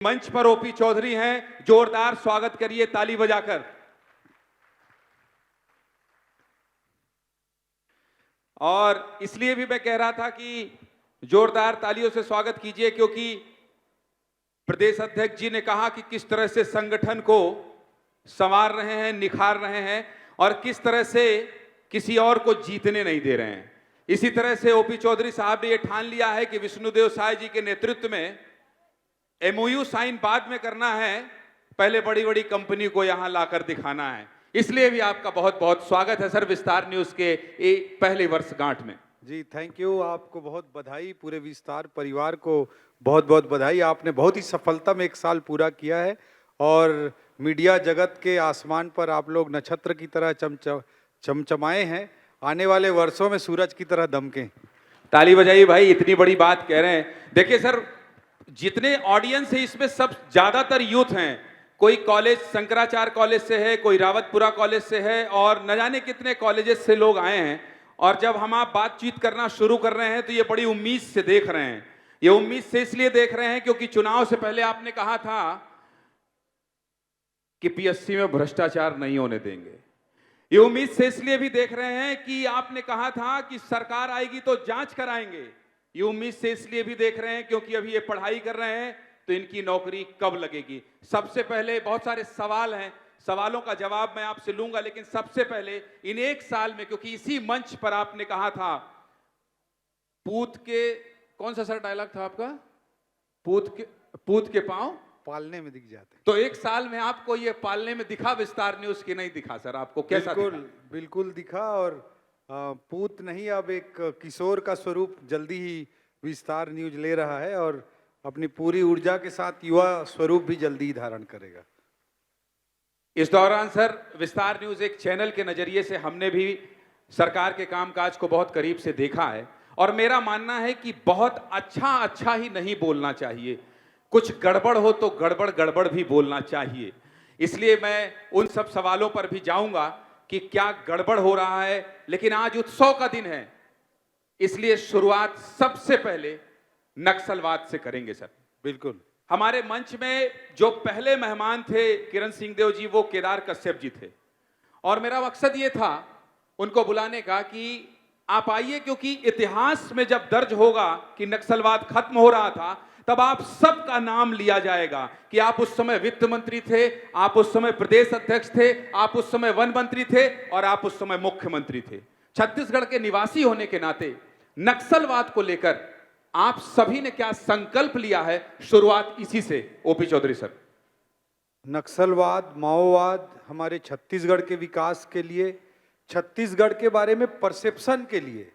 मंच पर ओपी चौधरी हैं, जोरदार स्वागत करिए ताली बजाकर। और इसलिए भी मैं कह रहा था कि जोरदार तालियों से स्वागत कीजिए क्योंकि प्रदेश अध्यक्ष जी ने कहा कि किस तरह से संगठन को संवार रहे हैं, निखार रहे हैं और किस तरह से किसी और को जीतने नहीं दे रहे हैं। इसी तरह से ओपी चौधरी साहब ने यह ठान लिया है कि विष्णुदेव साय जी के नेतृत्व में एमओयू साइन बाद में करना है, पहले बड़ी बड़ी कंपनी को यहां लाकर दिखाना है। इसलिए भी आपका बहुत बहुत स्वागत है सर विस्तार न्यूज के पहले वर्षगांठ में। जी थैंक यू, आपको बहुत बधाई, पूरे विस्तार परिवार को बहुत बहुत बधाई। आपने बहुत ही सफलता में एक साल पूरा किया है और मीडिया जगत के आसमान पर आप लोग नक्षत्र की तरह चमचमाए हैं। आने वाले वर्षों में सूरज की तरह दमकें। ताली बजाइए भाई, इतनी बड़ी बात कह रहे हैं। देखिए सर, जितने ऑडियंस है इसमें सब ज्यादातर यूथ हैं। कोई कॉलेज शंकराचार्य कॉलेज से है, कोई रावतपुरा कॉलेज से है और न जाने कितने कॉलेजेस से लोग आए हैं। और जब हम आप बातचीत करना शुरू कर रहे हैं तो ये बड़ी उम्मीद से देख रहे हैं। ये उम्मीद से इसलिए देख रहे हैं क्योंकि चुनाव से पहले आपने कहा था कि पीएससी में भ्रष्टाचार नहीं होने देंगे। ये उम्मीद से इसलिए भी देख रहे हैं कि आपने कहा था कि सरकार आएगी तो जांच कराएंगे। ये उम्मीद से इसलिए भी देख रहे हैं क्योंकि अभी ये पढ़ाई कर रहे हैं तो इनकी नौकरी कब लगेगी। सबसे पहले बहुत सारे सवाल हैं, सवालों का जवाब मैं आपसे लूंगा, लेकिन सबसे पहले इन एक साल में, क्योंकि इसी मंच पर आपने कहा था पूत के, कौन सा सर डायलॉग था आपका, पूत के पांव पालने में दिख जाते हैं। तो एक साल में आपको ये पालने में दिखा विस्तार न्यूज की नहीं दिखा सर? आपको कैसा दिखा? बिल्कुल दिखा। और पूत नहीं, अब एक किशोर का स्वरूप जल्दी ही विस्तार न्यूज ले रहा है और अपनी पूरी ऊर्जा के साथ युवा स्वरूप भी जल्दी ही धारण करेगा। इस दौरान सर विस्तार न्यूज एक चैनल के नजरिए से हमने भी सरकार के कामकाज को बहुत करीब से देखा है और मेरा मानना है कि बहुत अच्छा ही नहीं बोलना चाहिए, कुछ गड़बड़ हो तो गड़बड़ भी बोलना चाहिए। इसलिए मैं उन सब सवालों पर भी जाऊंगा कि क्या गड़बड़ हो रहा है, लेकिन आज उत्सव का दिन है इसलिए शुरुआत सबसे पहले नक्सलवाद से करेंगे सर। बिल्कुल। हमारे मंच में जो पहले मेहमान थे किरण सिंहदेव जी, वो केदार कश्यप जी थे और मेरा मकसद ये था उनको बुलाने का कि आप आइए, क्योंकि इतिहास में जब दर्ज होगा कि नक्सलवाद खत्म हो रहा था तब आप सबका नाम लिया जाएगा कि आप उस समय वित्त मंत्री थे, आप उस समय प्रदेश अध्यक्ष थे, आप उस समय वन मंत्री थे और आप उस समय मुख्यमंत्री थे। छत्तीसगढ़ के निवासी होने के नाते नक्सलवाद को लेकर आप सभी ने क्या संकल्प लिया है, शुरुआत इसी से ओपी चौधरी सर। नक्सलवाद, माओवाद हमारे छत्तीसगढ़ के विकास के लिए, छत्तीसगढ़ के बारे में परसेप्शन के लिए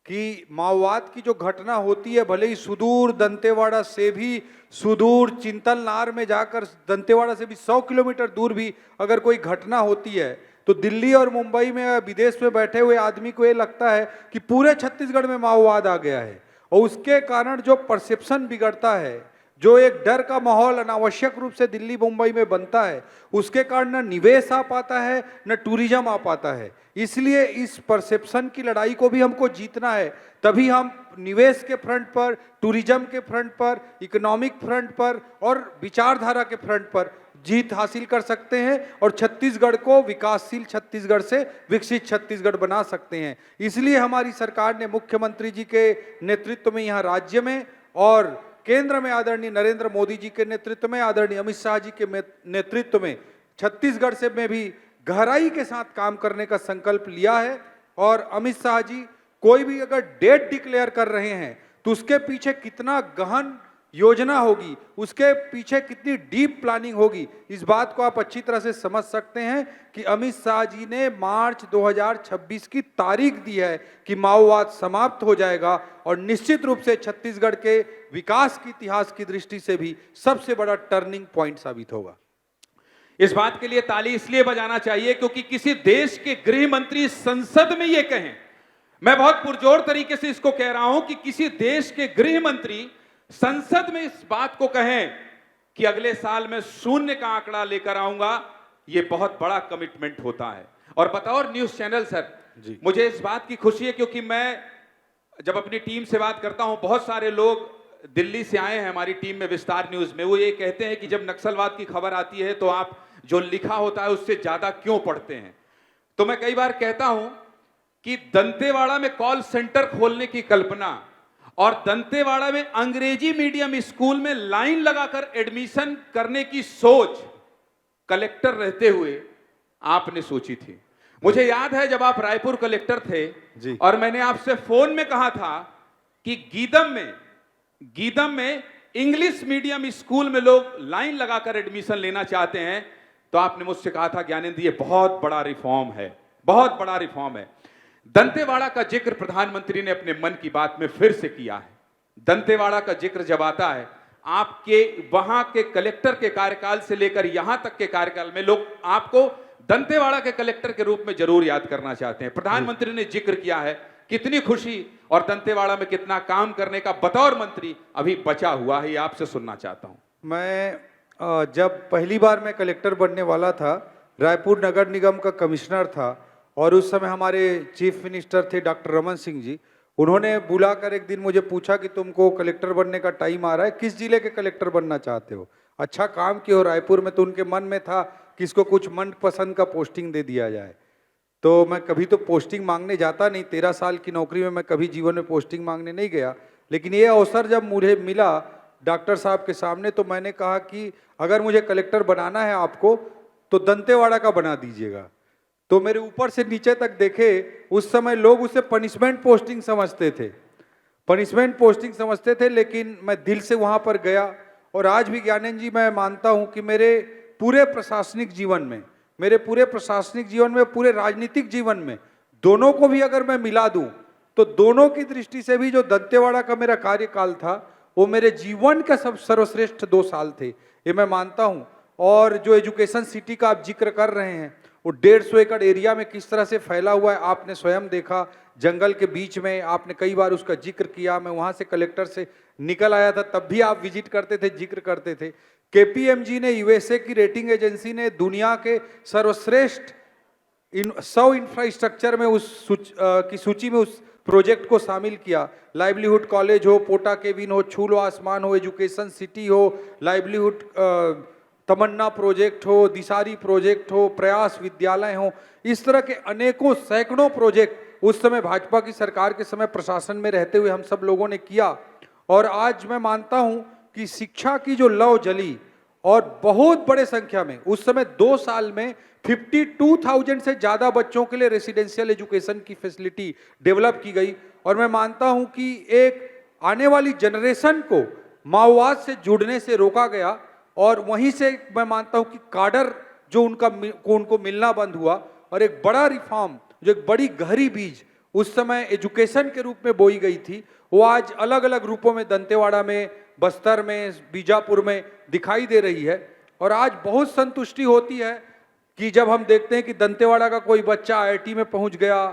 कि माओवाद की जो घटना होती है, भले ही सुदूर दंतेवाड़ा से भी, सुदूर चिंतलनार में जाकर दंतेवाड़ा से भी 100 किलोमीटर दूर भी अगर कोई घटना होती है तो दिल्ली और मुंबई में विदेश में बैठे हुए आदमी को ये लगता है कि पूरे छत्तीसगढ़ में माओवाद आ गया है। और उसके कारण जो परसेप्शन बिगड़ता है, जो एक डर का माहौल अनावश्यक रूप से दिल्ली मुंबई में बनता है, उसके कारण न निवेश आ पाता है न टूरिज्म आ पाता है। इसलिए इस परसेप्शन की लड़ाई को भी हमको जीतना है, तभी हम निवेश के फ्रंट पर, टूरिज्म के फ्रंट पर, इकोनॉमिक फ्रंट पर और विचारधारा के फ्रंट पर जीत हासिल कर सकते हैं और छत्तीसगढ़ को विकासशील छत्तीसगढ़ से विकसित छत्तीसगढ़ बना सकते हैं। इसलिए हमारी सरकार ने मुख्यमंत्री जी के नेतृत्व में यहाँ राज्य में और केंद्र में आदरणीय नरेंद्र मोदी जी के नेतृत्व में, आदरणीय अमित शाह जी के नेतृत्व में छत्तीसगढ़ से में भी गहराई के साथ काम करने का संकल्प लिया है। और अमित शाह जी कोई भी अगर डेट डिक्लेयर कर रहे हैं तो उसके पीछे कितना गहन योजना होगी, उसके पीछे कितनी डीप प्लानिंग होगी, इस बात को आप अच्छी तरह से समझ सकते हैं कि अमित शाह जी ने मार्च 2026 की तारीख दी है कि माओवाद समाप्त हो जाएगा और निश्चित रूप से छत्तीसगढ़ के विकास के इतिहास की दृष्टि से भी सबसे बड़ा टर्निंग पॉइंट साबित होगा। इस बात के लिए ताली इसलिए बजाना चाहिए क्योंकि किसी देश के गृह मंत्री संसद में यह कहें, मैं बहुत पुरजोर तरीके से इसको कह रहा हूं कि किसी देश के गृह मंत्री संसद में इस बात को कहें कि अगले साल में 0 का आंकड़ा लेकर आऊंगा, यह बहुत बड़ा कमिटमेंट होता है। और बतौर न्यूज चैनल सर जी, मुझे इस बात की खुशी है क्योंकि मैं जब अपनी टीम से बात करता हूं, बहुत सारे लोग दिल्ली से आए हैं हमारी टीम में विस्तार न्यूज में, वो ये कहते हैं कि जब नक्सलवाद की खबर आती है तो आप जो लिखा होता है उससे ज्यादा क्यों पढ़ते हैं। तो मैं कई बार कहता हूं कि दंतेवाड़ा में कॉल सेंटर खोलने की कल्पना और दंतेवाड़ा में अंग्रेजी मीडियम स्कूल में लाइन लगाकर एडमिशन करने की सोच कलेक्टर रहते हुए आपने सोची थी। मुझे याद है जब आप रायपुर कलेक्टर थे जी। और मैंने आपसे फोन में कहा था कि गीदम में इंग्लिश मीडियम स्कूल में लोग लाइन लगाकर एडमिशन लेना चाहते हैं, तो आपने मुझसे कहा था ज्ञानेंद्र ये बहुत बड़ा रिफॉर्म है, बहुत बड़ा रिफॉर्म है। दंतेवाड़ा का जिक्र प्रधानमंत्री ने अपने मन की बात में फिर से किया है। दंतेवाड़ा का जिक्र जब आता है, आपके वहां के कलेक्टर के कार्यकाल से लेकर यहां तक के कार्यकाल में लोग आपको दंतेवाड़ा के कलेक्टर के रूप में जरूर याद करना चाहते हैं। प्रधानमंत्री ने जिक्र किया है, कितनी खुशी और दंतेवाड़ा में कितना काम करने का बतौर मंत्री अभी बचा हुआ है, ये आपसे सुनना चाहता हूं। मैं जब पहली बार मैं कलेक्टर बनने वाला था, रायपुर नगर निगम का कमिश्नर था और उस समय हमारे चीफ मिनिस्टर थे डॉक्टर रमन सिंह जी। उन्होंने बुलाकर एक दिन मुझे पूछा कि तुमको कलेक्टर बनने का टाइम आ रहा है, किस जिले के कलेक्टर बनना चाहते हो, अच्छा काम किए हो रायपुर में। तो उनके मन में था कि इसको कुछ मनपसंद का पोस्टिंग दे दिया जाए। तो मैं कभी तो पोस्टिंग मांगने जाता नहीं, 13 साल की नौकरी में मैं कभी जीवन में पोस्टिंग मांगने नहीं गया, लेकिन ये अवसर जब मुझे मिला डॉक्टर साहब के सामने तो मैंने कहा कि अगर मुझे कलेक्टर बनाना है आपको तो दंतेवाड़ा का बना दीजिएगा। तो मेरे ऊपर से नीचे तक देखे, उस समय लोग उसे पनिशमेंट पोस्टिंग समझते थे, पनिशमेंट पोस्टिंग समझते थे, लेकिन मैं दिल से वहाँ पर गया। और आज भी ज्ञानेंद्र जी मैं मानता हूँ कि मेरे पूरे प्रशासनिक जीवन में, पूरे राजनीतिक जीवन में दोनों को भी अगर मैं मिला दूं तो दोनों की दृष्टि से भी जो दंतेवाड़ा का मेरा कार्यकाल था वो मेरे जीवन का सब सर्वश्रेष्ठ 2 साल थे, ये मैं मानता हूं। और जो एजुकेशन सिटी का आप जिक्र कर रहे हैं, वो 150 एकड़ एरिया में किस तरह से फैला हुआ है आपने स्वयं देखा, जंगल के बीच में। आपने कई बार उसका जिक्र किया, मैं वहां से कलेक्टर से निकल आया था, तब भी आप विजिट करते थे, जिक्र करते थे। केपीएमजी ने, यूएसए की रेटिंग एजेंसी ने दुनिया के सर्वश्रेष्ठ 100 इंफ्रास्ट्रक्चर में की सूची में उस प्रोजेक्ट को शामिल किया। लाइवलीहुड कॉलेज हो, पोटा केबिन हो, छू लो आसमान हो, एजुकेशन सिटी हो, लाइवलीहुड तमन्ना प्रोजेक्ट हो, दिसारी प्रोजेक्ट हो, प्रयास विद्यालय हो, इस तरह के अनेकों सैकड़ों प्रोजेक्ट उस समय भाजपा की सरकार के समय प्रशासन में रहते हुए हम सब लोगों ने किया। और आज मैं मानता हूं कि शिक्षा की जो लौ जली और बहुत बड़े संख्या में उस समय 2 साल में 52,000 से ज्यादा बच्चों के लिए रेसिडेंशियल एजुकेशन की फैसिलिटी डेवलप की गई। और मैं मानता हूं कि एक आने वाली जनरेशन को माओवाद से जुड़ने से रोका गया और वहीं से मैं मानता हूं कि काडर जो उनको मिलना बंद हुआ। और एक बड़ा रिफॉर्म, जो एक बड़ी गहरी बीज उस समय एजुकेशन के रूप में बोई गई थी, वो आज अलग अलग रूपों में दंतेवाड़ा में, बस्तर में, बीजापुर में दिखाई दे रही है। और आज बहुत संतुष्टि होती है कि जब हम देखते हैं कि दंतेवाड़ा का कोई बच्चा आईआईटी में पहुंच गया,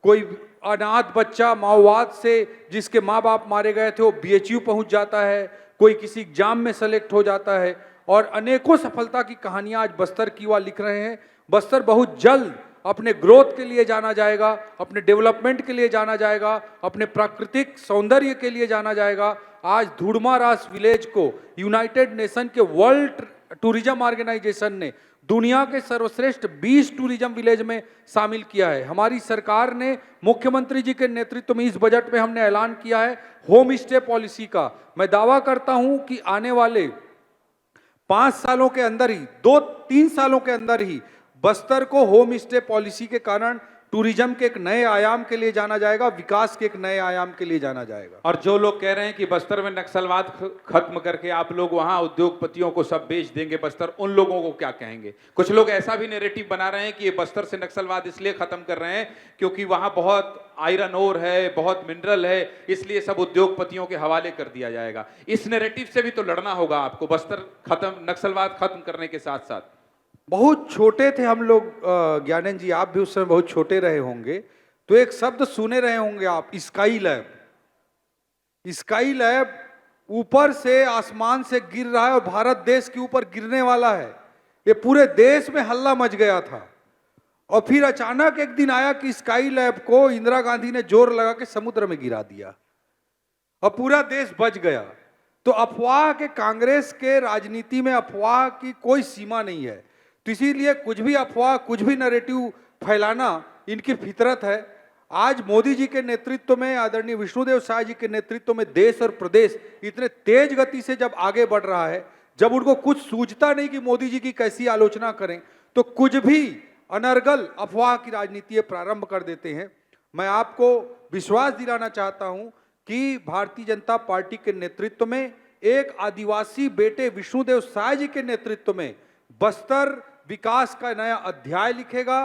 कोई अनाथ बच्चा माओवाद से जिसके माँ बाप मारे गए थे वो बीएचयू पहुंच जाता है, कोई किसी एग्जाम में सेलेक्ट हो जाता है। और अनेकों सफलता की कहानियां आज बस्तर की युवा लिख रहे हैं। बस्तर बहुत जल्द अपने ग्रोथ के लिए जाना जाएगा, अपने डेवलपमेंट के लिए जाना जाएगा, अपने प्राकृतिक सौंदर्य के लिए जाना जाएगा। आज धुड़मारास विलेज को यूनाइटेड नेशन के वर्ल्ड टूरिज्म ऑर्गेनाइजेशन ने दुनिया के सर्वश्रेष्ठ 20 टूरिज्म विलेज में शामिल किया है। हमारी सरकार ने, मुख्यमंत्री जी के नेतृत्व में इस बजट में हमने ऐलान किया है होम स्टे पॉलिसी का। मैं दावा करता हूं कि आने वाले 5 सालों के अंदर ही, 2-3 सालों के अंदर ही बस्तर को होम स्टे पॉलिसी के कारण टूरिज्म के एक नए आयाम के लिए जाना जाएगा, विकास के एक नए आयाम के लिए जाना जाएगा। और जो लोग कह रहे हैं कि बस्तर में नक्सलवाद खत्म करके आप लोग वहां उद्योगपतियों को सब बेच देंगे बस्तर, उन लोगों को क्या कहेंगे? कुछ लोग ऐसा भी नैरेटिव बना रहे हैं कि ये बस्तर से नक्सलवाद इसलिए खत्म कर रहे हैं क्योंकि वहां बहुत आयरन ओर है, बहुत मिनरल है, इसलिए सब उद्योगपतियों के हवाले कर दिया जाएगा। इस नैरेटिव से भी तो लड़ना होगा आपको, बस्तर खत्म, नक्सलवाद खत्म करने के साथ साथ। बहुत छोटे थे हम लोग, ज्ञानेंद्र जी आप भी उस समय बहुत छोटे रहे होंगे, तो एक शब्द सुने रहे होंगे आप, स्काई लैब। स्काई लैब ऊपर से, आसमान से गिर रहा है और भारत देश के ऊपर गिरने वाला है। ये पूरे देश में हल्ला मच गया था। और फिर अचानक एक दिन आया कि स्काई लैब को इंदिरा गांधी ने जोर लगा के समुद्र में गिरा दिया और पूरा देश बच गया। तो अफवाह के कांग्रेस के राजनीति में अफवाह की कोई सीमा नहीं है। तो इसीलिए कुछ भी अफवाह, कुछ भी नैरेटिव फैलाना इनकी फितरत है। आज मोदी जी के नेतृत्व में, आदरणीय विष्णुदेव साय जी के नेतृत्व में देश और प्रदेश इतने तेज गति से जब आगे बढ़ रहा है, जब उनको कुछ सूझता नहीं कि मोदी जी की कैसी आलोचना करें, तो कुछ भी अनर्गल अफवाह की राजनीति प्रारंभ कर देते हैं। मैं आपको विश्वास दिलाना चाहता हूं कि भारतीय जनता पार्टी के नेतृत्व में एक आदिवासी बेटे विष्णुदेव साय जी के नेतृत्व में बस्तर विकास का नया अध्याय लिखेगा।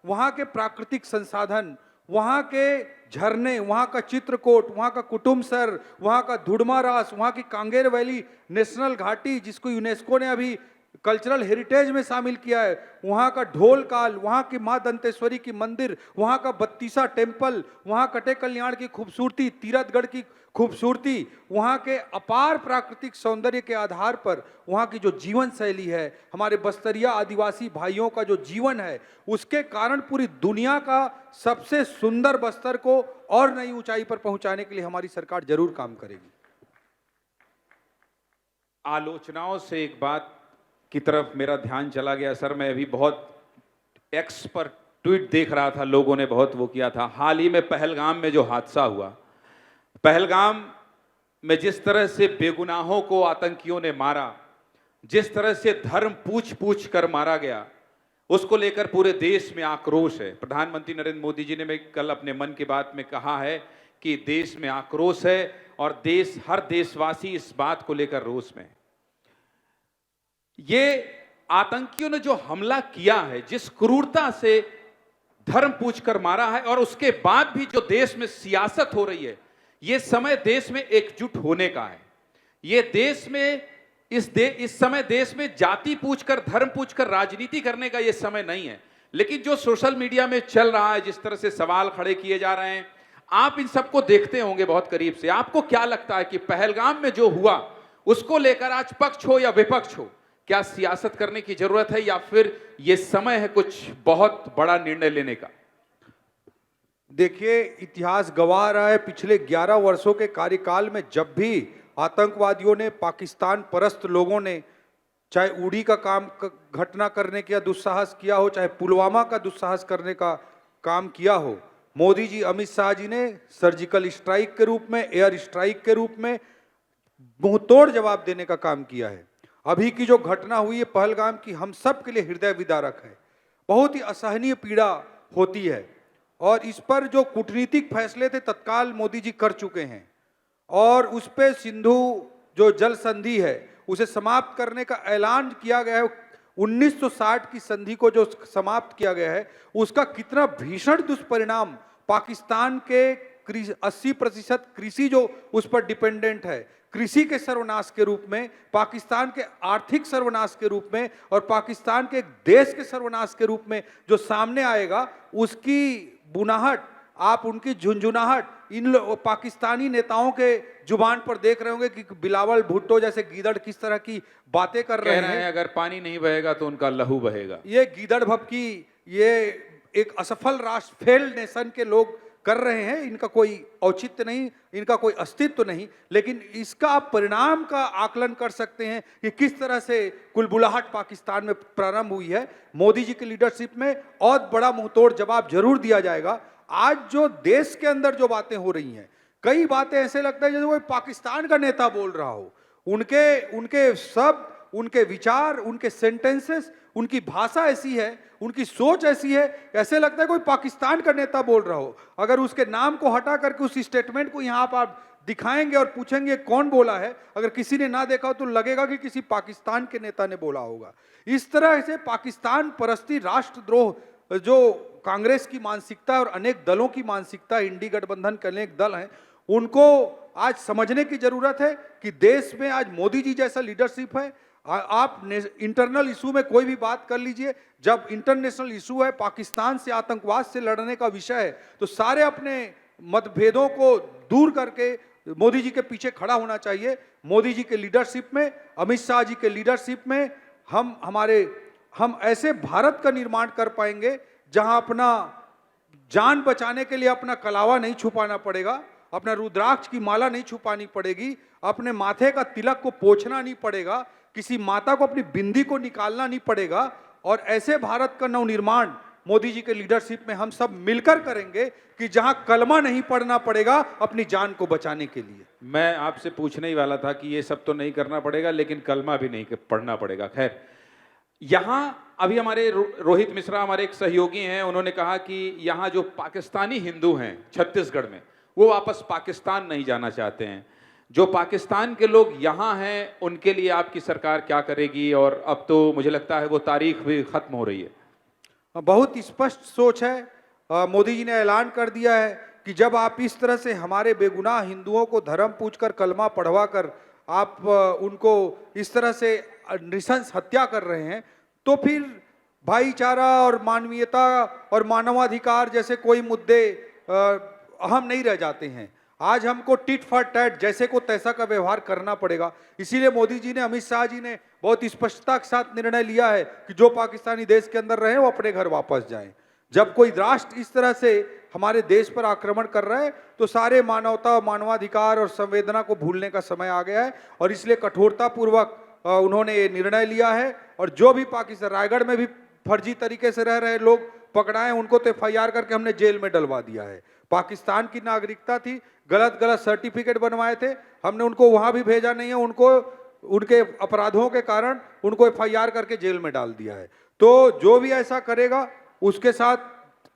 वहां के प्राकृतिक संसाधन, वहां के झरने, वहां का चित्रकूट, वहां का कुटुम्बसर, वहां का धुड़मारास, वहां की कांगेर वैली नेशनल घाटी जिसको यूनेस्को ने अभी कल्चरल हेरिटेज में शामिल किया है, वहां का ढोल काल, वहां की मां दंतेश्वरी की मंदिर, वहां का बत्तीसा टेम्पल, वहां कटे कल्याण की खूबसूरती, तीरथगढ़ की खूबसूरती, वहां के अपार प्राकृतिक सौंदर्य के आधार पर वहां की जो जीवन शैली है, हमारे बस्तरिया आदिवासी भाइयों का जो जीवन है, उसके कारण पूरी दुनिया का सबसे सुंदर बस्तर को और नई ऊंचाई पर पहुंचाने के लिए हमारी सरकार जरूर काम करेगी। आलोचनाओं से एक बात की तरफ मेरा ध्यान चला गया सर। मैं अभी बहुत एक्स पर ट्वीट देख रहा था, लोगों ने बहुत वो किया था। हाल ही में पहलगाम में जो हादसा हुआ, पहलगाम में जिस तरह से बेगुनाहों को आतंकियों ने मारा, जिस तरह से धर्म पूछ पूछ कर मारा गया, उसको लेकर पूरे देश में आक्रोश है। प्रधानमंत्री नरेंद्र मोदी जी ने मैं कल अपने मन की बात में कहा है कि देश में आक्रोश है और हर देशवासी इस बात को लेकर रोष में है। ये आतंकियों ने जो हमला किया है, जिस क्रूरता से धर्म पूछकर मारा है, और उसके बाद भी जो देश में सियासत हो रही है, ये समय देश में एकजुट होने का है। ये देश में इस समय देश में जाति पूछकर, धर्म पूछकर राजनीति करने का ये समय नहीं है। लेकिन जो सोशल मीडिया में चल रहा है, जिस तरह से सवाल खड़े किए जा रहे हैं, आप इन सबको देखते होंगे बहुत करीब से। आपको क्या लगता है कि पहलगाम में जो हुआ उसको लेकर आज पक्ष हो या विपक्ष हो, क्या सियासत करने की जरूरत है या फिर यह समय है कुछ बहुत बड़ा निर्णय लेने का? देखिए, इतिहास गवाह रहा है, पिछले 11 वर्षों के कार्यकाल में जब भी आतंकवादियों ने, पाकिस्तान परस्त लोगों ने, चाहे उड़ी का घटना करने का दुस्साहस किया हो, चाहे पुलवामा का दुस्साहस करने का काम किया हो, मोदी जी, अमित शाह जी ने सर्जिकल स्ट्राइक के रूप में, एयर स्ट्राइक के रूप में मुंहतोड़ जवाब देने का काम किया है। अभी की जो घटना हुई है पहलगाम की, हम सब के लिए हृदय विदारक है। बहुत ही असहनीय पीड़ा होती है और इस पर जो कूटनीतिक फैसले थे तत्काल मोदी जी कर चुके हैं और उस पे सिंधु जो जल संधि है उसे समाप्त करने का ऐलान किया गया है। 1960 की संधि को जो समाप्त किया गया है उसका कितना भीषण दुष्परिणाम पाकिस्तान के 80% कृषि जो उस पर डिपेंडेंट है, कृषि के सर्वनाश के रूप में, पाकिस्तान के आर्थिक सर्वनाश के रूप में और पाकिस्तान के देश के सर्वनाश के रूप में जो सामने आएगा, उसकी बुनाहट, आप उनकी झुंझुनाहट इन पाकिस्तानी नेताओं के जुबान पर देख रहे होंगे कि बिलावल भुट्टो जैसे गीदड़ किस तरह की बातें कर रहे हैं। अगर पानी नहीं बहेगा तो उनका लहू बहेगा। ये गीदड़ भपकी, ये एक असफल राष्ट्र, फेल्ड नेशन के लोग कर रहे हैं। इनका कोई औचित्य नहीं, इनका कोई अस्तित्व नहीं, लेकिन इसका आप परिणाम का आकलन कर सकते हैं कि किस तरह से कुलबुलाहट पाकिस्तान में प्रारंभ हुई है। मोदी जी की लीडरशिप में और बड़ा मुंहतोड़ जवाब जरूर दिया जाएगा। आज जो देश के अंदर जो बातें हो रही हैं, कई बातें ऐसे लगता है जैसे कोई पाकिस्तान का नेता बोल रहा हो। उनके शब्द, उनके विचार, उनके सेंटेंसेस, उनकी भाषा ऐसी है, उनकी सोच ऐसी है, ऐसे लगता है कोई पाकिस्तान का नेता बोल रहा हो। अगर उसके नाम को हटा करके उस स्टेटमेंट को यहाँ पर आप दिखाएंगे और पूछेंगे कौन बोला है, अगर किसी ने ना देखा हो तो लगेगा कि किसी पाकिस्तान के नेता ने बोला होगा। इस तरह से पाकिस्तान परस्ती, राष्ट्रद्रोह जो कांग्रेस की मानसिकता और अनेक दलों की मानसिकता, इंडी गठबंधन के अनेक दल हैं, उनको आज समझने की जरूरत है कि देश में आज मोदी जी जैसा लीडरशिप है। आप इंटरनल इशू में कोई भी बात कर लीजिए, जब इंटरनेशनल इशू है, पाकिस्तान से, आतंकवाद से लड़ने का विषय है, तो सारे अपने मतभेदों को दूर करके मोदी जी के पीछे खड़ा होना चाहिए। मोदी जी के लीडरशिप में, अमित शाह जी के लीडरशिप में हम ऐसे भारत का निर्माण कर पाएंगे जहां अपना जान बचाने के लिए अपना कलावा नहीं छुपाना पड़ेगा, अपना रुद्राक्ष की माला नहीं छुपानी पड़ेगी, अपने माथे का तिलक को पोंछना नहीं पड़ेगा, किसी माता को अपनी बिंदी को निकालना नहीं पड़ेगा। और ऐसे भारत का नवनिर्माण मोदी जी के लीडरशिप में हम सब मिलकर करेंगे कि जहां कलमा नहीं पढ़ना पड़ेगा अपनी जान को बचाने के लिए। मैं आपसे पूछने ही वाला था कि ये सब तो नहीं करना पड़ेगा, लेकिन कलमा भी नहीं पढ़ना पड़ेगा। खैर, यहां अभी हमारे रोहित मिश्रा हमारे एक सहयोगी हैं, उन्होंने कहा कि यहां जो पाकिस्तानी हिंदू हैं छत्तीसगढ़ में, वो वापस पाकिस्तान नहीं जाना चाहते हैं। जो पाकिस्तान के लोग यहाँ हैं उनके लिए आपकी सरकार क्या करेगी? और अब तो मुझे लगता है वो तारीख भी खत्म हो रही है। बहुत स्पष्ट सोच है। मोदी जी ने ऐलान कर दिया है कि जब आप इस तरह से हमारे बेगुनाह हिंदुओं को धर्म पूछकर कलमा पढ़वा कर आप उनको इस तरह से नृशंस हत्या कर रहे हैं, तो फिर भाईचारा और मानवीयता और मानवाधिकार जैसे कोई मुद्दे अहम नहीं रह जाते हैं। आज हमको टिट फॉर टैट, जैसे को तैसा का व्यवहार करना पड़ेगा। इसीलिए मोदी जी ने, अमित शाह जी ने बहुत स्पष्टता के साथ निर्णय लिया है कि जो पाकिस्तानी देश के अंदर रहे वो अपने घर वापस जाएं। जब कोई राष्ट्र इस तरह से हमारे देश पर आक्रमण कर रहा है तो सारे मानवता, मानवाधिकार और संवेदना को भूलने का समय आ गया है। और इसलिए कठोरता पूर्वक उन्होंने ये निर्णय लिया है। और जो भी पाकिस्तान, रायगढ़ में भी फर्जी तरीके से रह रहे लोग पकड़ाए, उनको तो FIR करके हमने जेल में डलवा दिया है। पाकिस्तान की नागरिकता थी, गलत गलत सर्टिफिकेट बनवाए थे, हमने उनको वहां भी भेजा नहीं है, उनको उनके अपराधों के कारण उनको FIR करके जेल में डाल दिया है। तो जो भी ऐसा करेगा उसके साथ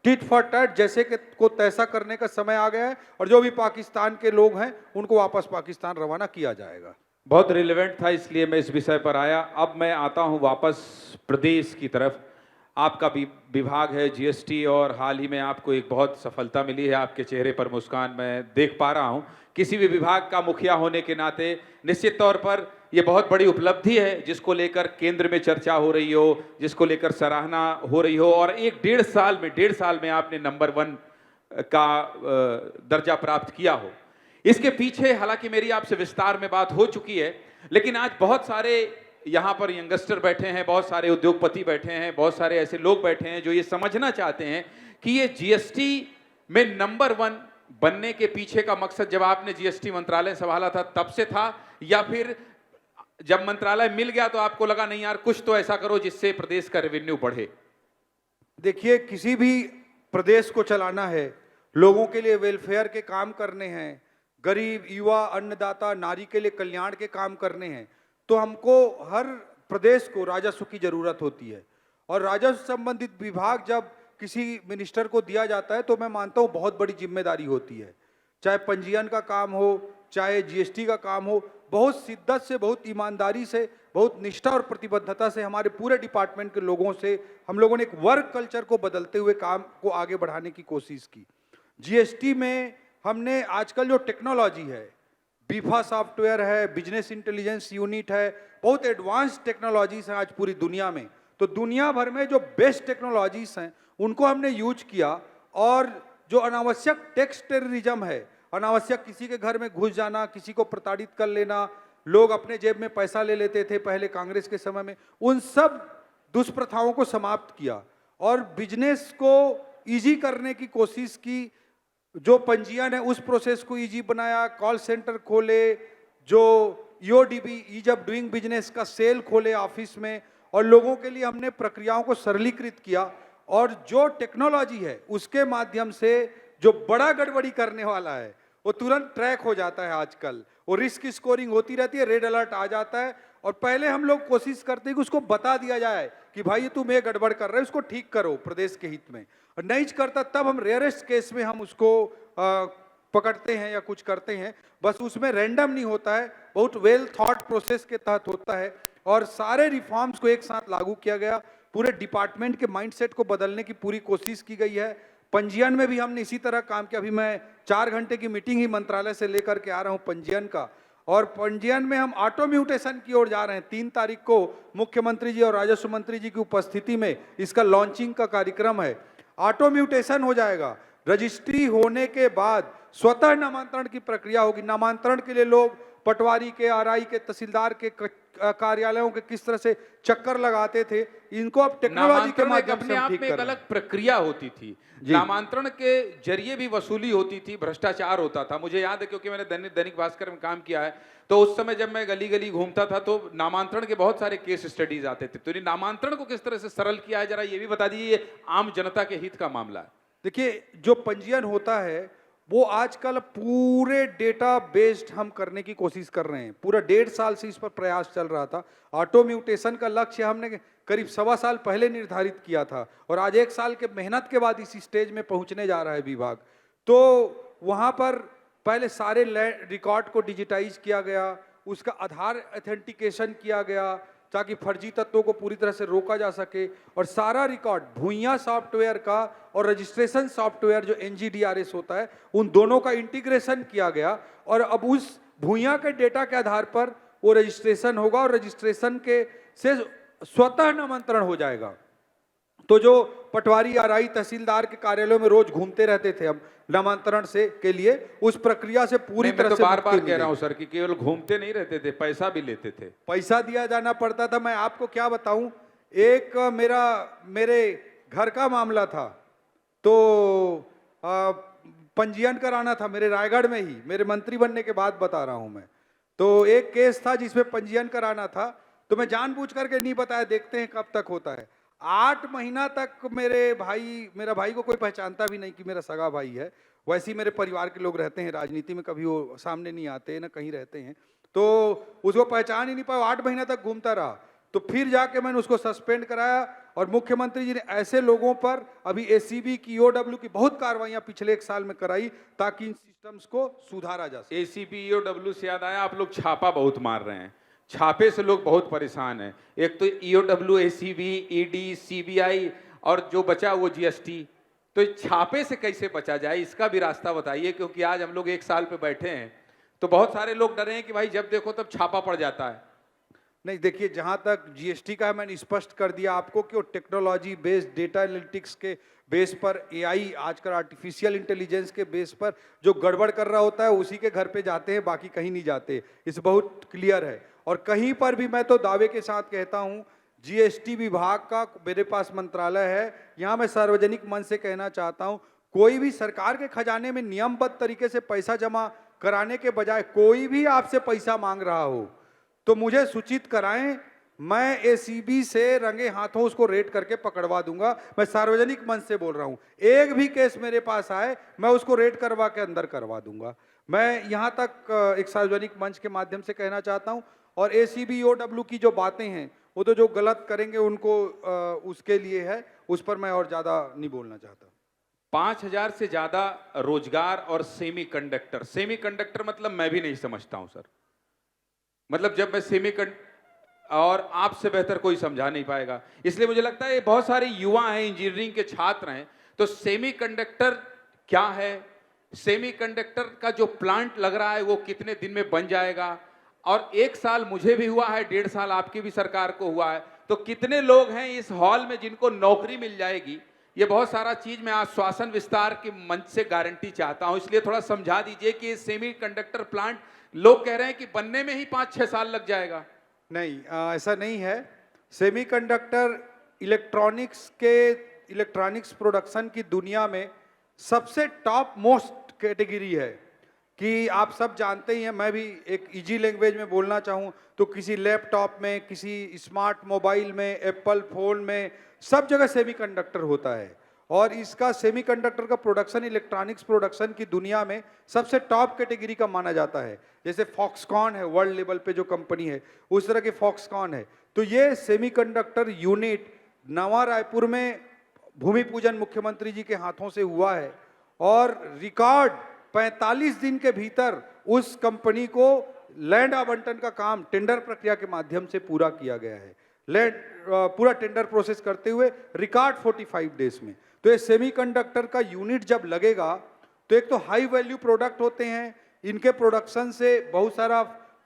टिट फॉर टैट, जैसे कि को तैसा करने का समय आ गया है। और जो भी पाकिस्तान के लोग हैं उनको वापस पाकिस्तान रवाना किया जाएगा। बहुत रिलेवेंट था, इसलिए मैं इस विषय पर आया। अब मैं आता हूं वापस प्रदेश की तरफ। आपका विभाग है GST, और हाल ही में आपको एक बहुत सफलता मिली है, आपके चेहरे पर मुस्कान मैं देख पा रहा हूं। किसी भी विभाग का मुखिया होने के नाते निश्चित तौर पर यह बहुत बड़ी उपलब्धि है, जिसको लेकर केंद्र में चर्चा हो रही हो, जिसको लेकर सराहना हो रही हो। और एक डेढ़ साल में आपने नंबर 1 का दर्जा प्राप्त किया हो। इसके पीछे हालांकि मेरी आपसे विस्तार में बात हो चुकी है, लेकिन आज बहुत सारे यहाँ पर यंगस्टर बैठे हैं, बहुत सारे उद्योगपति बैठे हैं, बहुत सारे ऐसे लोग बैठे हैं जो ये समझना चाहते हैं कि ये GST में नंबर 1 बनने के पीछे का मकसद जब आपने GST मंत्रालय संभाला था तब से था, या फिर जब मंत्रालय मिल गया तो आपको लगा नहीं यार कुछ तो ऐसा करो जिससे प्रदेश का रेवेन्यू बढ़े? देखिए, किसी भी प्रदेश को चलाना है, लोगों के लिए वेलफेयर के काम करने हैं, गरीब, युवा, अन्नदाता, नारी के लिए कल्याण के काम करने हैं, तो हमको हर प्रदेश को राजस्व की जरूरत होती है। और राजस्व संबंधित विभाग जब किसी मिनिस्टर को दिया जाता है तो मैं मानता हूँ बहुत बड़ी जिम्मेदारी होती है। चाहे पंजीयन का काम हो, चाहे GST का काम हो, बहुत शिद्दत से, बहुत ईमानदारी से, बहुत निष्ठा और प्रतिबद्धता से हमारे पूरे डिपार्टमेंट के लोगों से हम लोगों ने एक वर्क कल्चर को बदलते हुए काम को आगे बढ़ाने की कोशिश की। GST में हमने आजकल जो टेक्नोलॉजी है, बीफा सॉफ्टवेयर है, बिजनेस इंटेलिजेंस यूनिट है, बहुत एडवांस टेक्नोलॉजीज हैं आज पूरी दुनिया में। तो दुनिया भर में जो बेस्ट टेक्नोलॉजीज हैं उनको हमने यूज किया। और जो अनावश्यक टैक्स टेररिज्म है, अनावश्यक किसी के घर में घुस जाना, किसी को प्रताड़ित कर लेना, लोग अपने जेब में पैसा ले लेते थे पहले कांग्रेस के समय में, उन सब दुष्प्रथाओं को समाप्त किया और बिजनेस को ईजी करने की कोशिश की। जो पंजीयन है उस प्रोसेस को इजी बनाया, कॉल सेंटर खोले, जो EODB, ease of doing business का सेल खोले ऑफिस में, और लोगों के लिए हमने प्रक्रियाओं को सरलीकृत किया। और जो टेक्नोलॉजी है उसके माध्यम से जो बड़ा गड़बड़ी करने वाला है वो तुरंत ट्रैक हो जाता है। आजकल वो रिस्क स्कोरिंग होती रहती है, रेड अलर्ट आ जाता है। और पहले हम लोग कोशिश करते हैं कि उसको बता दिया जाए कि भाई ये तुम ये गड़बड़ कर रहे हो, उसको ठीक करो प्रदेश के हित में। और नहीं करता तब हम रेयरेस्ट केस में हम उसको पकड़ते हैं या कुछ करते हैं। बस उसमें रैंडम नहीं होता है, बहुत वेल थॉट प्रोसेस के तहत होता है। और सारे रिफॉर्म्स को एक साथ लागू किया गया, पूरे डिपार्टमेंट के माइंडसेट को बदलने की पूरी कोशिश की गई है। पंजीयन में भी हमने इसी तरह काम किया। अभी मैं 4 घंटे की मीटिंग ही मंत्रालय से लेकर के आ रहा हूँ पंजीयन का, और पंजीयन में हम ऑटो म्यूटेशन की ओर जा रहे हैं। 3 तारीख को मुख्यमंत्री जी और राजस्व मंत्री जी की उपस्थिति में इसका लॉन्चिंग का कार्यक्रम है। ऑटो म्यूटेशन हो जाएगा, रजिस्ट्री होने के बाद स्वतः नामांतरण की प्रक्रिया होगी। नामांतरण के लिए लोग पटवारी के, आरआई के, तहसीलदार के कार्यालयों के किस तरह से चक्कर लगाते थे, इनको अब टेक्नोलॉजी के नामांतरण एक माध्यम अपने से हम आप ठीक में कर एक रहे हैं। अलग प्रक्रिया होती थी। जी। नामांतरण के जरिए भी वसूली होती थी, भ्रष्टाचार होता था। मुझे याद है क्योंकि मैंने दैनिक भास्कर में काम किया है, तो उस समय जब मैं गली गली घूमता था तो नामांतरण के बहुत सारे केस स्टडीज आते थे। तो ये नामांतरण को किस तरह से सरल किया है, जरा ये भी बता दीजिए। ये आम जनता के हित का मामला है। देखिए, जो पंजीयन होता है वो आजकल पूरे डेटा बेस्ड हम करने की कोशिश कर रहे हैं। पूरा 1.5 साल से इस पर प्रयास चल रहा था। ऑटो म्यूटेशन का लक्ष्य हमने करीब 1.25 साल पहले निर्धारित किया था और आज 1 साल के मेहनत के बाद इस स्टेज में पहुंचने जा रहा है विभाग। तो वहां पर पहले सारे रिकॉर्ड को डिजिटाइज किया गया, उसका आधार ऑथेंटिकेशन किया गया ताकि फर्जी तत्वों को पूरी तरह से रोका जा सके, और सारा रिकॉर्ड भूइयां सॉफ्टवेयर का और रजिस्ट्रेशन सॉफ्टवेयर जो NGDRS होता है, उन दोनों का इंटीग्रेशन किया गया। और अब उस भूइयां के डेटा के आधार पर वो रजिस्ट्रेशन होगा और रजिस्ट्रेशन के से स्वतः नामांतरण हो जाएगा। तो जो पटवारी, आरआई, तहसीलदार के कार्यालयों में रोज घूमते रहते थे हम नामांतरण से के लिए, उस प्रक्रिया से पूरी नहीं, मैं तरह तो से बार मुक्ति बार कह मिलेगी। रहा हूं सर कि केवल घूमते नहीं रहते थे, पैसा भी लेते थे। पैसा दिया जाना पड़ता था। मैं आपको क्या बताऊं, एक मेरे घर का मामला था, तो पंजीयन कराना था मेरे रायगढ़ में ही, मेरे मंत्री बनने के बाद बता रहा हूं मैं। तो एक केस था जिसमें पंजीयन कराना था, तो मैं जानबूझ करके नहीं बताया, देखते हैं कब तक होता है। 8 महीना तक मेरा भाई को कोई पहचानता भी नहीं कि मेरा सगा भाई है। वैसे ही मेरे परिवार के लोग रहते हैं, राजनीति में कभी वो सामने नहीं आते ना कहीं रहते हैं, तो उसको पहचान ही नहीं पाया। 8 महीना तक घूमता रहा, तो फिर जाके मैंने उसको सस्पेंड कराया। और मुख्यमंत्री जी ने ऐसे लोगों पर अभी ACB की, EOW की बहुत कार्रवाइयां पिछले 1 साल में कराई ताकि इन सिस्टम्स को सुधारा जा सके। ACB, EOW से याद आया, आप लोग छापा बहुत मार रहे हैं। छापे से लोग बहुत परेशान हैं। एक तो EOW, ACB, ED, CBI और जो बचा वो GST। तो छापे से कैसे बचा जाए, इसका भी रास्ता बताइए, क्योंकि आज हम लोग 1 साल पे बैठे हैं तो बहुत सारे लोग डरे हैं कि भाई जब देखो तब छापा पड़ जाता है। नहीं, देखिए, जहां तक GST का है, मैंने स्पष्ट कर दिया आपको कि वो टेक्नोलॉजी बेस्ड, डेटा एनालिटिक्स के बेस पर, AI आजकल आर्टिफिशियल इंटेलिजेंस के बेस पर जो गड़बड़ कर रहा होता है उसी के घर पे जाते हैं, बाकी कहीं नहीं जाते। इस बहुत क्लियर है। और कहीं पर भी मैं तो दावे के साथ कहता हूं, GST विभाग का मेरे पास मंत्रालय है, यहाँ मैं सार्वजनिक मन से कहना चाहता हूं, कोई भी सरकार के खजाने में नियमबद्ध तरीके से पैसा जमा कराने के बजाय कोई भी आपसे पैसा मांग रहा हो तो मुझे सूचित कराएं। मैं ACB से रंगे हाथों उसको रेड करके पकड़वा दूंगा। मैं सार्वजनिक मंच से बोल रहा हूं, एक भी केस मेरे पास आए मैं उसको रेड करवा के अंदर करवा दूंगा। मैं यहां तक एक सार्वजनिक मंच के माध्यम से कहना चाहता हूं। और ACB, EOW की जो बातें हैं वो तो जो गलत करेंगे उनको उसके लिए है, उस पर मैं और ज्यादा नहीं बोलना चाहता। 5000 से ज्यादा रोजगार और सेमीकंडक्टर मतलब मैं भी नहीं समझता हूं सर। मतलब जब मैं और आपसे बेहतर कोई समझा नहीं पाएगा, इसलिए मुझे लगता है ये बहुत सारे युवा हैं, इंजीनियरिंग के छात्र हैं, तो सेमीकंडक्टर क्या है, सेमीकंडक्टर का जो प्लांट लग रहा है वो कितने दिन में बन जाएगा, और 1 साल मुझे भी हुआ है, 1.5 साल आपकी भी सरकार को हुआ है, तो कितने लोग हैं इस हॉल में जिनको नौकरी मिल जाएगी। ये बहुत सारा चीज मैं आश्वासन विस्तार के मंच से गारंटी चाहता हूं, इसलिए थोड़ा समझा दीजिए कि सेमीकंडक्टर प्लांट लोग कह रहे हैं कि बनने में ही 5-6 साल लग जाएगा। नहीं, ऐसा नहीं है। सेमीकंडक्टर इलेक्ट्रॉनिक्स प्रोडक्शन की दुनिया में सबसे टॉप मोस्ट कैटेगरी है कि आप सब जानते ही हैं। मैं भी एक इजी लैंग्वेज में बोलना चाहूँ तो किसी लैपटॉप में, किसी स्मार्ट मोबाइल में, एप्पल फोन में, सब जगह सेमीकंडक्टर होता है। और इसका सेमीकंडक्टर का प्रोडक्शन इलेक्ट्रॉनिक्स प्रोडक्शन की दुनिया में सबसे टॉप कैटेगरी का माना जाता है। जैसे फॉक्सकॉन है, वर्ल्ड लेवल पे जो कंपनी है, उस तरह की फॉक्सकॉन है। तो ये सेमीकंडक्टर यूनिट नवा रायपुर में भूमि पूजन मुख्यमंत्री जी के हाथों से हुआ है और रिकॉर्ड 45 दिन के भीतर उस कंपनी को लैंड आवंटन का काम टेंडर प्रक्रिया के माध्यम से पूरा किया गया है। पूरा टेंडर प्रोसेस करते हुए रिकॉर्ड 45 डेज में। तो ये सेमीकंडक्टर का यूनिट जब लगेगा तो एक तो हाई वैल्यू प्रोडक्ट होते हैं, इनके प्रोडक्शन से बहुत सारा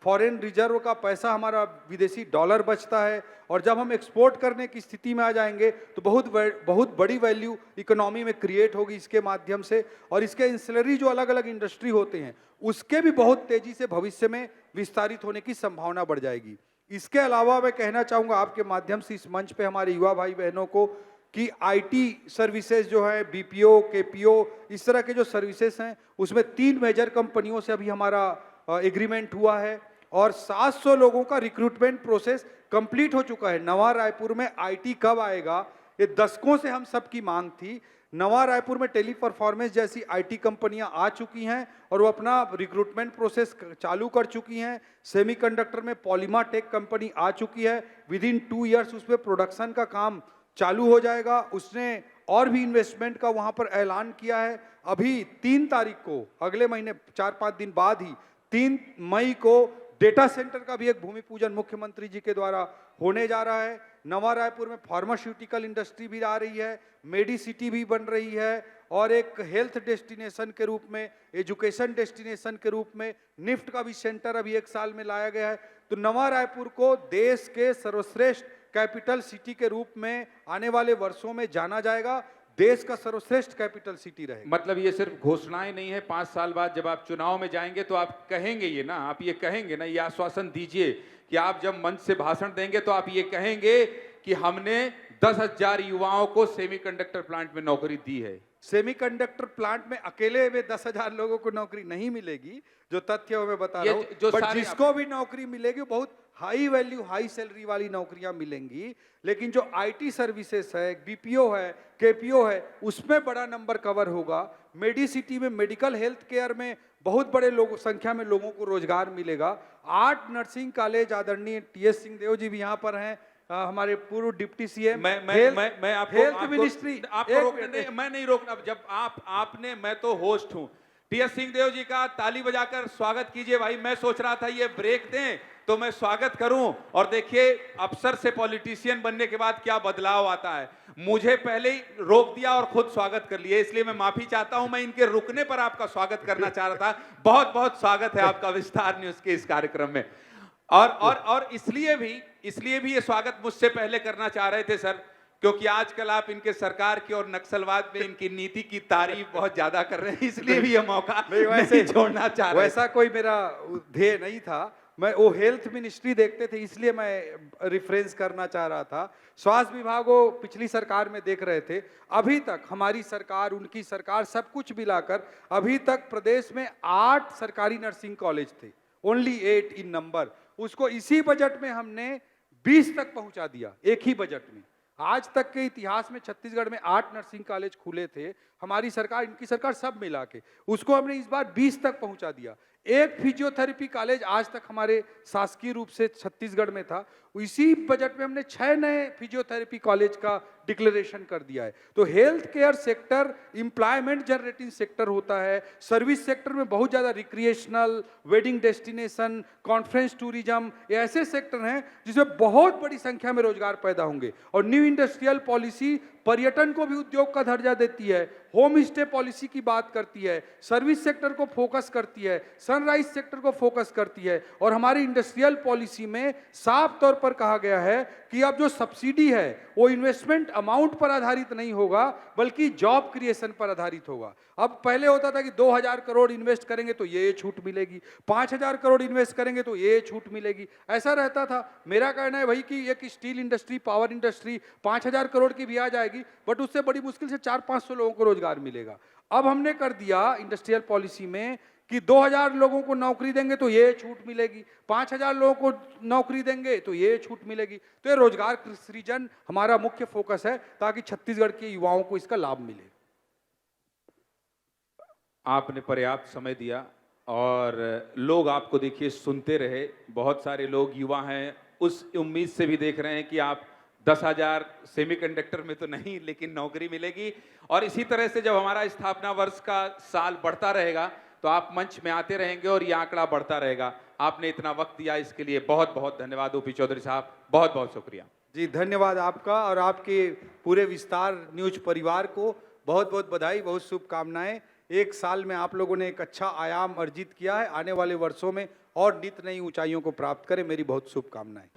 फॉरेन रिजर्व का पैसा हमारा विदेशी डॉलर बचता है, और जब हम एक्सपोर्ट करने की स्थिति में आ जाएंगे तो बहुत बड़ी वैल्यू इकोनॉमी में क्रिएट होगी इसके माध्यम से। और इसके इंसलरी जो अलग अलग इंडस्ट्री होते हैं उसके भी बहुत तेजी से भविष्य में विस्तारित होने की संभावना बढ़ जाएगी। इसके अलावा मैं कहना चाहूँगा आपके माध्यम से इस मंच पे हमारे युवा भाई बहनों को कि आईटी सर्विसेज जो है, बीपीओ, केपीओ, इस तरह के जो सर्विसेज हैं उसमें 3 मेजर कंपनियों से अभी हमारा एग्रीमेंट हुआ है और 700 लोगों का रिक्रूटमेंट प्रोसेस कंप्लीट हो चुका है। नवा रायपुर में आईटी कब आएगा, ये दशकों से हम सबकी मांग थी। नवा रायपुर में टेली परफॉर्मेंस जैसी आईटी कंपनियां आ चुकी हैं और वो अपना रिक्रूटमेंट प्रोसेस चालू कर चुकी हैं। सेमीकंडक्टर में पॉलीमा टेक कंपनी आ चुकी है, विदिन 2 इयर्स उसमें प्रोडक्शन का काम चालू हो जाएगा। उसने और भी इन्वेस्टमेंट का वहां पर ऐलान किया है। अभी 3 तारीख को, अगले महीने 4-5 दिन बाद ही 3 मई को डेटा सेंटर का भी एक भूमि पूजन मुख्यमंत्री जी के द्वारा होने जा रहा है। नवा रायपुर में फार्मास्यूटिकल इंडस्ट्री भी आ रही है, मेडी सिटी भी बन रही है और एक हेल्थ डेस्टिनेशन के रूप में, एजुकेशन डेस्टिनेशन के रूप में निफ्ट का भी सेंटर अभी 1 साल में लाया गया है। तो नवा रायपुर को देश के सर्वश्रेष्ठ कैपिटल सिटी के रूप में आने वाले वर्षों में जाना जाएगा। देश का सर्वश्रेष्ठ कैपिटल सिटी रहेगा। मतलब ये सिर्फ घोषणाएं नहीं है, 5 साल बाद जब आप चुनाव में जाएंगे तो आप कहेंगे ये ना, आप ये कहेंगे ना, ये आश्वासन दीजिए कि आप जब मंच से भाषण देंगे तो आप ये कहेंगे कि हमने 10,000 युवाओं को सेमीकंडक्टर प्लांट में नौकरी दी है। सेमीकंडक्टर प्लांट में अकेले में 10,000 लोगों को नौकरी नहीं मिलेगी, जो तथ्य मैं बता रहा हूं, बट जिसको भी नौकरी मिलेगी बहुत हाई वैल्यू, हाई सैलरी वाली नौकरियां मिलेंगी। लेकिन जो आईटी सर्विसेज है, बीपीओ है, केपीओ है, उसमें बड़ा नंबर कवर होगा। मेडी सिटी में मेडिकल हेल्थ केयर में बहुत बड़े लोग संख्या में लोगों को रोजगार मिलेगा। 8 नर्सिंग कॉलेज, आदरणीय टीएस सिंहदेव जी भी यहाँ पर हैं, हमारे पूर्व डिप्टी सीएम। मैं आपको हेल्थ मिनिस्ट्री, मैं नहीं रोकना। जब आपने, मैं तो होस्ट हूं, टीएस सिंहदेव जी का ताली बजाकर स्वागत कीजिए भाई। मैं सोच रहा था ये ब्रेक दें तो मैं स्वागत करूं, और देखिए अफसर से पॉलिटिशियन बनने के बाद क्या बदलाव आता है। मुझे पहले ही रोक दिया और खुद स्वागत कर लिया, इसलिए मैं माफी चाहता हूं। मैं इनके रुकने पर आपका स्वागत करना चाह रहा था। बहुत बहुत स्वागत है आपका विस्तार न्यूज के इस कार्यक्रम में। और इसलिए भी ये स्वागत मुझसे पहले करना चाह रहे थे सर, क्योंकि आजकल आप इनके सरकार की और नक्सलवाद में इनकी नीति की तारीफ बहुत ज्यादा कर रहे हैं, इसलिए भी ये मौका नहीं छोड़ना चाह रहे। वैसा कोई मेरा ध्येय नहीं था, मैं वो हेल्थ मिनिस्ट्री देखते थे इसलिए मैं रिफरेंस करना चाह रहा था। स्वास्थ्य विभाग वो पिछली सरकार में देख रहे थे। अभी तक हमारी सरकार, उनकी सरकार, सब कुछ मिलाकर अभी तक प्रदेश में 8 सरकारी नर्सिंग कॉलेज थे, ओनली 8 इन नंबर। उसको इसी बजट में हमने 20 तक पहुंचा दिया, एक ही बजट में। आज तक के इतिहास में छत्तीसगढ़ में 8 नर्सिंग कॉलेज खुले थे, हमारी सरकार, इनकी सरकार, सब मिला के उसको हमने इस बार 20 तक पहुंचा दिया। एक फिजियोथेरेपी कॉलेज आज तक हमारे शासकीय रूप से छत्तीसगढ़ में था, इसी बजट में हमने 6 नए फिजियोथेरेपी कॉलेज का डिक्लेरेशन कर दिया है। तो health care sector employment generating sector होता है। सर्विस सेक्टर में बहुत ज़्यादा recreational, wedding destination, conference tourism, ये ऐसे सेक्टर हैं जिसमें बहुत बड़ी संख्या में रोजगार पैदा होंगे। और न्यू इंडस्ट्रियल पॉलिसी पर्यटन को भी उद्योग का दर्जा देती है, होम स्टे पॉलिसी की बात करती है, सर्विस सेक्टर को फोकस करती है, सनराइज सेक्टर को फोकस करती है। और हमारी इंडस्ट्रियल पॉलिसी में साफ तौर पर कहा गया है कि अब जो सब्सिडी है वो इन्वेस्टमेंट अमाउंट पर आधारित नहीं होगा, बल्कि जॉब क्रिएशन पर आधारित होगा। अब पहले होता था कि 2,000 करोड़ इन्वेस्ट करेंगे तो ये छूट मिलेगी, 5,000 करोड़ इन्वेस्ट करेंगे तो ये छूट मिलेगी, ऐसा रहता था। मेरा कहना है भाई कि एक steel industry, power industry 5,000 crore की भी आ जाएगी, बट उससे बड़ी मुश्किल से 400-500 लोगों को रोजगार मिलेगा। अब हमने कर दिया इंडस्ट्रियल पॉलिसी में कि 2,000 लोगों को नौकरी देंगे तो ये छूट मिलेगी, 5,000 लोगों को नौकरी देंगे तो ये छूट मिलेगी। तो ये रोजगार सृजन हमारा मुख्य फोकस है, ताकि छत्तीसगढ़ के युवाओं को इसका लाभ मिले। आपने पर्याप्त समय दिया और लोग आपको देखिए सुनते रहे। बहुत सारे लोग युवा हैं, उस उम्मीद से भी देख रहे हैं कि आप 10,000 सेमीकंडक्टर में तो नहीं, लेकिन नौकरी मिलेगी। और इसी तरह से जब हमारा स्थापना वर्ष का साल बढ़ता रहेगा तो आप मंच में आते रहेंगे और ये आंकड़ा बढ़ता रहेगा। आपने इतना वक्त दिया, इसके लिए बहुत बहुत धन्यवाद ओपी चौधरी साहब, बहुत बहुत शुक्रिया। जी धन्यवाद आपका, और आपके पूरे विस्तार न्यूज परिवार को बहुत बहुत बधाई, बहुत शुभकामनाएं। 1 साल में आप लोगों ने एक अच्छा आयाम अर्जित किया है, आने वाले वर्षों में और नित नई ऊंचाइयों को प्राप्त करे। मेरी बहुत शुभकामनाएं।